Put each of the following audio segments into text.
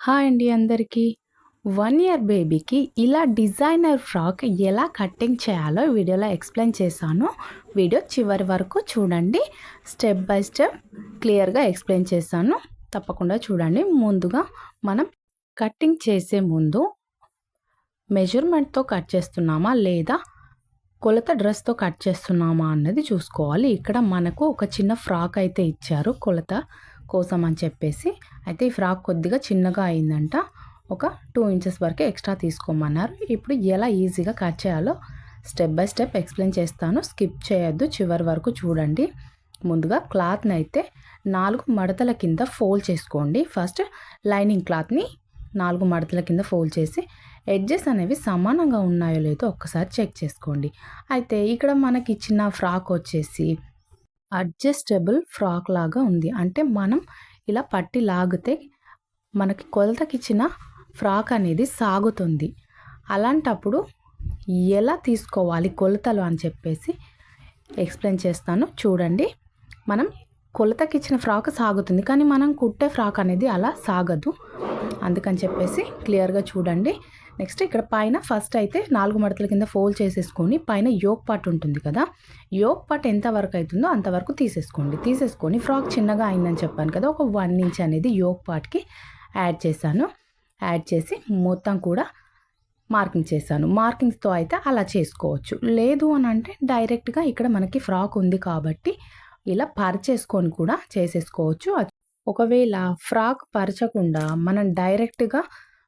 Hi అండి అందరికీ. 1 year బేబీకి ఇలా డిజైనర్ ఫ్రాక్ ఎలా కటింగ్ చేయాలో వీడియోలో ఎక్స్‌ప్లెయిన్ చేశాను. వీడియో చివరి వరకు చూడండి. స్టెప్ బై స్టెప్ క్లియర్‌గా ఎక్స్‌ప్లెయిన్ చేశాను. తప్పకుండా చూడండి. ముందుగా మనం కటింగ్ చేసే ముందు మెజర్‌మెంట్‌తో కట్ చేస్తున్నామా లేదా కొలత డ్రెస్‌తో కట్ చేస్తున్నామా అన్నది చూసుకోవాలి. ఇక్కడ మనకు ఒక చిన్న ఫ్రాక్ అయితే ఇచ్చారు కొలత కోసం అని చెప్పేసి. అయితే ఈ ఫ్రాక్ కొద్దిగా చిన్నగా అయిందంట. ఒక 2 ఇంచెస్ వరకు ఎక్స్ట్రా తీసుకోమన్నారు. ఇప్పుడు ఎలా ఈజీగా కట్ చేయాలో స్టెప్ బై స్టెప్ ఎక్స్‌ప్లెయిన్ చేస్తాను. స్కిప్ చేయొద్దు, చివరి వరకు చూడండి. ముందుగా క్లాత్‌ని అయితే 4 మడతల కింద ఫోల్డ్ చేసుకోండి. ఫస్ట్ లైనింగ్ క్లాత్‌ని 4 మడతల కింద ఫోల్డ్ చేసి ఎడ్జెస్ అనేవి సమానంగా ఉన్నాయో లేదో ఒక్కసారి చెక్ చేసుకోండి. అయితే ఇక్కడ మనకి ఇచ్చిన ఫ్రాక్ వచ్చేసి అడ్జస్టబుల్ ఫ్రాక్ లాగా ఉంది. అంటే మనం ఇలా పట్టి లాగితే మనకి కొలతకిచ్చిన ఫ్రాక్ అనేది సాగుతుంది. అలాంటప్పుడు ఎలా తీసుకోవాలి కొలతలు అని చెప్పేసి ఎక్స్‌ప్లెయిన్ చేస్తాను చూడండి. మనం కొలతకిచ్చిన ఫ్రాక్ సాగుతుంది, కానీ మనం కుట్టే ఫ్రాక్ అనేది అలా సాగదు. అందుకని చెప్పేసి క్లియర్గా చూడండి. నెక్స్ట్ ఇక్కడ పైన ఫస్ట్ అయితే 4 మడతల కింద ఫోల్డ్ చేసేసుకొని పైన యోక్ పార్ట్ ఉంటుంది కదా, యోక్ పార్ట్ ఎంత వరకు అవుతుందో అంతవరకు తీసేసుకొని ఫ్రాక్ చిన్నగా అయిందని చెప్పాను కదా, ఒక 1 ఇంచ్ అనేది యోక్ పార్ట్కి యాడ్ చేసి మొత్తం కూడా మార్కింగ్ చేశాను. మార్కింగ్స్తో అయితే అలా చేసుకోవచ్చు. లేదు అని అంటే డైరెక్ట్గా ఇక్కడ మనకి ఫ్రాక్ ఉంది కాబట్టి ఇలా పరిచేసుకొని కూడా చేసేసుకోవచ్చు. ఒకవేళ ఫ్రాక్ పరచకుండా మనం డైరెక్ట్గా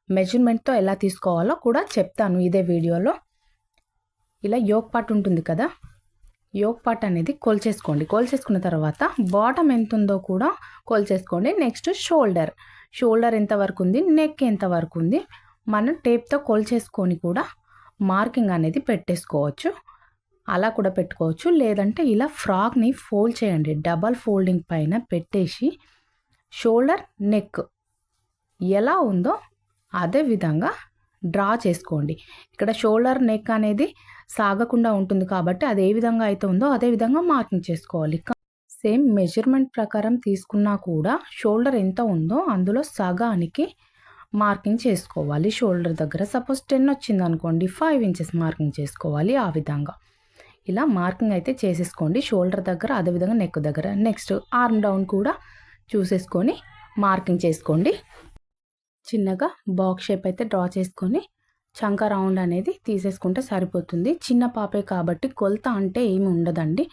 మెజర్మెంట్తో ఎలా తీసుకోవాలో కూడా చెప్తాను ఇదే వీడియోలో. ఇలా యోక్ పార్ట్ ఉంటుంది కదా, యోక్ పార్ట్ అనేది కొలిచేసుకున్న తర్వాత బాటమ్ ఎంత ఉందో కూడా కొలిచేసుకోండి. నెక్స్ట్ షోల్డర్ ఎంత వరకు ఉంది, నెక్ ఎంత వరకు ఉంది, మనం టేప్తో కొలిచేసుకొని కూడా మార్కింగ్ అనేది పెట్టేసుకోవచ్చు. అలా కూడా పెట్టుకోవచ్చు. లేదంటే ఇలా ఫ్రాక్ని ఫోల్డ్ చేయండి. డబల్ ఫోల్డింగ్ పైన పెట్టేసి షోల్డర్ నెక్ ఎలా ఉందో అదే విధంగా డ్రా చేసుకోండి. ఇక్కడ షోల్డర్ నెక్ అనేది సాగకుండా ఉంటుంది కాబట్టి అది ఏ విధంగా అయితే ఉందో అదే విధంగా మార్కింగ్ చేసుకోవాలి. సేమ్ మెజర్మెంట్ ప్రకారం తీసుకున్నా కూడా షోల్డర్ ఎంత ఉందో అందులో సగానికి మార్కింగ్ చేసుకోవాలి. షోల్డర్ దగ్గర సపోజ్ 10 వచ్చింది అనుకోండి, 5 ఇంచెస్ మార్కింగ్ చేసుకోవాలి. ఆ విధంగా ఇలా మార్కింగ్ అయితే చేసేసుకోండి షోల్డర్ దగ్గర, అదేవిధంగా నెక్ దగ్గర. నెక్స్ట్ ఆర్మ్ డౌన్ కూడా చూసేసుకొని మార్కింగ్ చేసుకోండి. చిన్నగా బాక్స్ షేప్ అయితే డ్రా చేసుకొని చంక రౌండ్ అనేది తీసేసుకుంటే సరిపోతుంది. చిన్న పాపే కాబట్టి కొలత అంటే ఏమి ఉండదండి.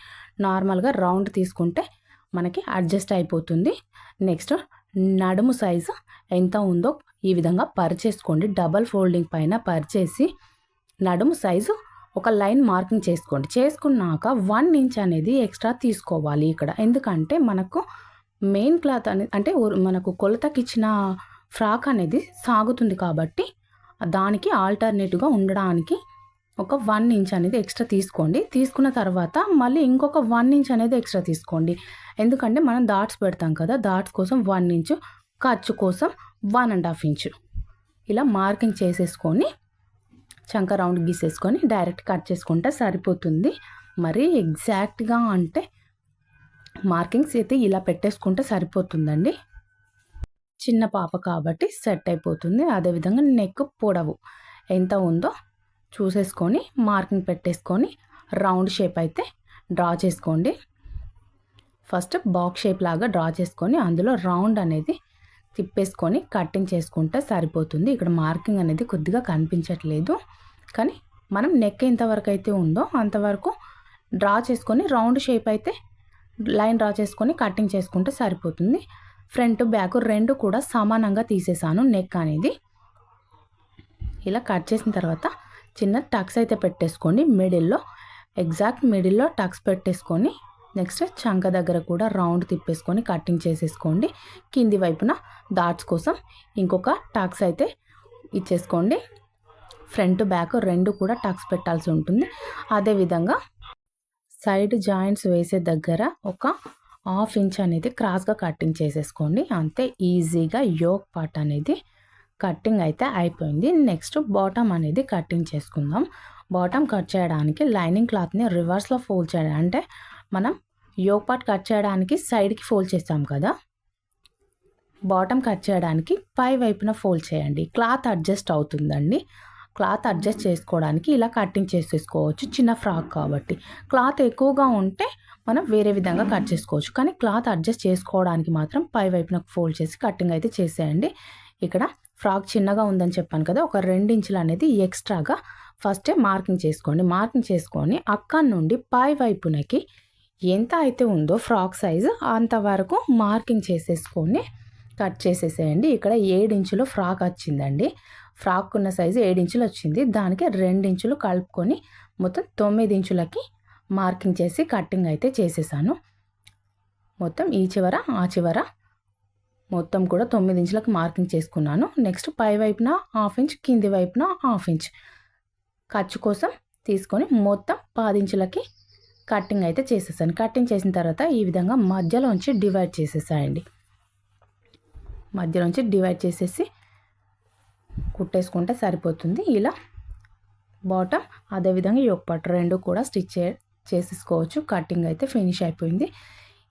నార్మల్గా రౌండ్ తీసుకుంటే మనకి అడ్జస్ట్ అయిపోతుంది. నెక్స్ట్ నడుము సైజు ఎంత ఉందో ఈ విధంగా పరిచేసుకోండి. డబల్ ఫోల్డింగ్ పైన పరిచేసి నడుము సైజు ఒక లైన్ మార్కింగ్ చేసుకోండి. చేసుకున్నాక 1 ఇంచ్ అనేది ఎక్స్ట్రా తీసుకోవాలి ఇక్కడ. ఎందుకంటే మనకు మెయిన్ క్లాత్ అనేది అంటే మనకు కొలతకిచ్చిన ఫ్రాక్ అనేది సాగుతుంది కాబట్టి దానికి ఆల్టర్నేటివ్గా ఉండడానికి ఒక 1 ఇంచ్ అనేది ఎక్స్ట్రా తీసుకోండి. తీసుకున్న తర్వాత మళ్ళీ ఇంకొక 1 ఇంచ్ అనేది ఎక్స్ట్రా తీసుకోండి. ఎందుకంటే మనం డాట్స్ పెడతాం కదా, డాట్స్ కోసం 1 ఇంచు, ఖర్చు కోసం 1.5 ఇంచు ఇలా మార్కింగ్ చేసేసుకొని చంక రౌండ్ గీసేసుకొని డైరెక్ట్ కట్ చేసుకుంటే సరిపోతుంది. మరి ఎగ్జాక్ట్గా అంటే మార్కింగ్స్ అయితే ఇలా పెట్టేసుకుంటే సరిపోతుందండి. చిన్న పాప కాబట్టి సెట్ అయిపోతుంది. అదేవిధంగా నెక్ పొడవు ఎంత ఉందో చూసేసుకొని మార్కింగ్ పెట్టేసుకొని రౌండ్ షేప్ అయితే డ్రా చేసుకోండి. ఫస్ట్ బాక్స్ షేప్ లాగా డ్రా చేసుకొని అందులో రౌండ్ అనేది తిప్పేసుకొని కటింగ్ చేసుకుంటే సరిపోతుంది. ఇక్కడ మార్కింగ్ అనేది కొద్దిగా కనిపించట్లేదు, కానీ మనం నెక్ ఎంతవరకు అయితే ఉందో అంతవరకు డ్రా చేసుకొని రౌండ్ షేప్ అయితే లైన్ డ్రా చేసుకొని కటింగ్ చేసుకుంటే సరిపోతుంది. ఫ్రంట్ బ్యాక్ రెండు కూడా సమానంగా తీసేసాను. నెక్ అనేది ఇలా కట్ చేసిన తర్వాత చిన్న టక్స్ అయితే పెట్టేసుకోండి. ఎగ్జాక్ట్ మిడిల్లో టక్స్ పెట్టేసుకొని నెక్స్ట్ చంక దగ్గర కూడా రౌండ్ తిప్పేసుకొని కటింగ్ చేసేసుకోండి. కింది వైపున డాట్స్ కోసం ఇంకొక టక్స్ అయితే ఇచ్చేసుకోండి. ఫ్రంట్ బ్యాక్ రెండు కూడా టక్స్ పెట్టాల్సి ఉంటుంది. అదేవిధంగా సైడ్ జాయింట్స్ వేసే దగ్గర ఒక 1/2 ఇంచ్ అనేది క్రాస్గా కటింగ్ చేసేసుకోండి. అంతే, ఈజీగా యోక్ పార్ట్ అనేది కటింగ్ అయితే అయిపోయింది. నెక్స్ట్ బాటమ్ అనేది కటింగ్ చేసుకుందాం. బాటమ్ కట్ చేయడానికి లైనింగ్ క్లాత్ని రివర్స్లో ఫోల్డ్ చేయాలి. అంటే మనం యోక్ పార్ట్ కట్ చేయడానికి సైడ్కి ఫోల్డ్ చేస్తాం కదా, బాటమ్ కట్ చేయడానికి పై వైపున ఫోల్డ్ చేయండి. క్లాత్ అడ్జస్ట్ అవుతుందండి. క్లాత్ అడ్జస్ట్ చేసుకోవడానికి ఇలా కటింగ్ చేసేసుకోవచ్చు. చిన్న ఫ్రాక్ కాబట్టి క్లాత్ ఎక్కువగా ఉంటే మనం వేరే విధంగా కట్ చేసుకోవచ్చు. కానీ క్లాత్ అడ్జస్ట్ చేసుకోవడానికి మాత్రం పై వైపున ఫోల్డ్ చేసి కటింగ్ అయితే చేసేయండి. ఇక్కడ ఫ్రాక్ చిన్నగా ఉందని చెప్పాను కదా, ఒక 2 ఇంచులు అనేది ఎక్స్ట్రాగా ఫస్టే మార్కింగ్ చేసుకోండి. మార్కింగ్ చేసుకొని అక్కడి నుండి పై వైపునకి ఎంత అయితే ఉందో ఫ్రాక్ సైజు అంతవరకు మార్కింగ్ చేసేసుకొని కట్ చేసేసేయండి. ఇక్కడ 7 ఇంచులు ఫ్రాక్ వచ్చిందండి. ఫ్రాక్ ఉన్న సైజు 7 ఇంచులు వచ్చింది. దానికి 2 ఇంచులు కలుపుకొని మొత్తం 9 ఇంచులకి మార్కింగ్ చేసి కటింగ్ అయితే చేసేసాను. మొత్తం ఈ చివర ఆ చివర మొత్తం కూడా 9 ఇంచులకు మార్కింగ్ చేసుకున్నాను. నెక్స్ట్ పై వైపున 1/2 ఇంచ్, కింది వైపున 1/2 ఇంచ్ ఖర్చు కోసం తీసుకొని మొత్తం 10 ఇంచులకి కటింగ్ అయితే చేసేసాను. కటింగ్ చేసిన తర్వాత ఈ విధంగా మధ్యలోంచి డివైడ్ చేసేసాయండి. మధ్యలోంచి డివైడ్ చేసేసి కుట్టేసుకుంటే సరిపోతుంది. ఇలా బాటమ్ అదేవిధంగా యోక్ పార్ట్ 2 కూడా స్టిచ్ చేసేసుకోవచ్చు. కటింగ్ అయితే ఫినిష్ అయిపోయింది.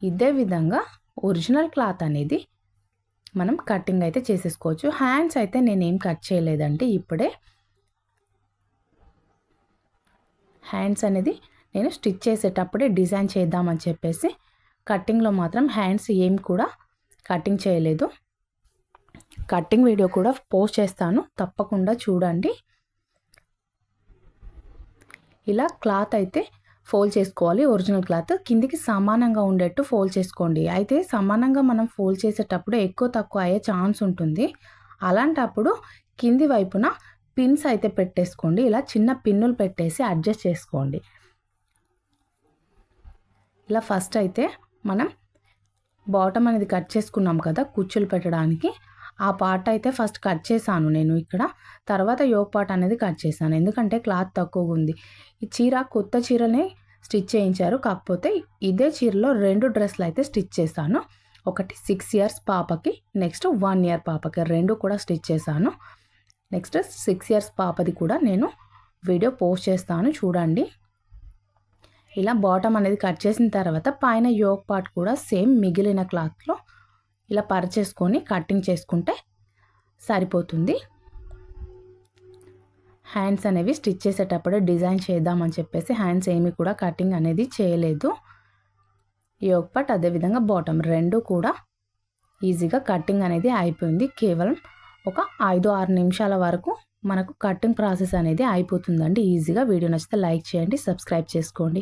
ఇదే విధంగా ఒరిజినల్ క్లాత్ అనేది మనం కటింగ్ అయితే చేసేసుకోవచ్చు. హ్యాండ్స్ అయితే నేనేం కట్ చేయలేదండి. ఇప్పుడే హ్యాండ్స్ అనేది నేను స్టిచ్ చేసేటప్పుడే డిజైన్ చేద్దామని చెప్పేసి కటింగ్లో మాత్రం హ్యాండ్స్ ఏం కూడా కటింగ్ చేయలేదు. కటింగ్ వీడియో కూడా పోస్ట్ చేస్తాను, తప్పకుండా చూడండి. ఇలా క్లాత్ అయితే ఫోల్డ్ చేసుకోవాలి. ఒరిజినల్ క్లాత్ కిందికి సమానంగా ఉండేట్టు ఫోల్డ్ చేసుకోండి. అయితే సమానంగా మనం ఫోల్డ్ చేసేటప్పుడు ఎక్కువ తక్కువ అయ్యే ఛాన్స్ ఉంటుంది. అలాంటప్పుడు కింది వైపున పిన్స్ అయితే పెట్టేసుకోండి. ఇలా చిన్న పిన్నులు పెట్టేసి అడ్జస్ట్ చేసుకోండి. ఇలా ఫస్ట్ అయితే మనం బాటమ్ అనేది కట్ చేసుకున్నాం కదా కుచ్చులు పెట్టడానికి, ఆ పార్ట్ అయితే ఫస్ట్ కట్ చేశాను నేను ఇక్కడ. తర్వాత యోక్ పార్ట్ అనేది కట్ చేశాను, ఎందుకంటే క్లాత్ తక్కువగా ఉంది. ఈ చీర కొత్త చీరనే స్టిచ్ చేయించారు. కాకపోతే ఇదే చీరలో 2 డ్రెస్సులు అయితే స్టిచ్ చేశాను. ఒకటి 6 ఇయర్స్ పాపకి, నెక్స్ట్ 1 ఇయర్ పాపకి, 2 కూడా స్టిచ్ చేశాను. నెక్స్ట్ 6 ఇయర్స్ పాపది కూడా నేను వీడియో పోస్ట్ చేస్తాను, చూడండి. ఇలా బాటమ్ అనేది కట్ చేసిన తర్వాత పైన యోక్ పార్ట్ కూడా సేమ్ మిగిలిన క్లాత్లో ఇలా పరిచేసుకొని కటింగ్ చేసుకుంటే సరిపోతుంది. హ్యాండ్స్ అనేవి స్టిచ్ చేసేటప్పుడు డిజైన్ చేద్దామని చెప్పేసి హ్యాండ్స్ ఏమి కూడా కటింగ్ అనేది చేయలేదు. యోక్ పార్ట్ అదేవిధంగా బాటమ్ 2 కూడా ఈజీగా కటింగ్ అనేది అయిపోయింది. కేవలం ఒక 5-6 నిమిషాల వరకు మనకు కటింగ్ ప్రాసెస్ అనేది అయిపోతుందండి ఈజీగా. వీడియో నచ్చితే లైక్ చేయండి, సబ్స్క్రైబ్ చేసుకోండి.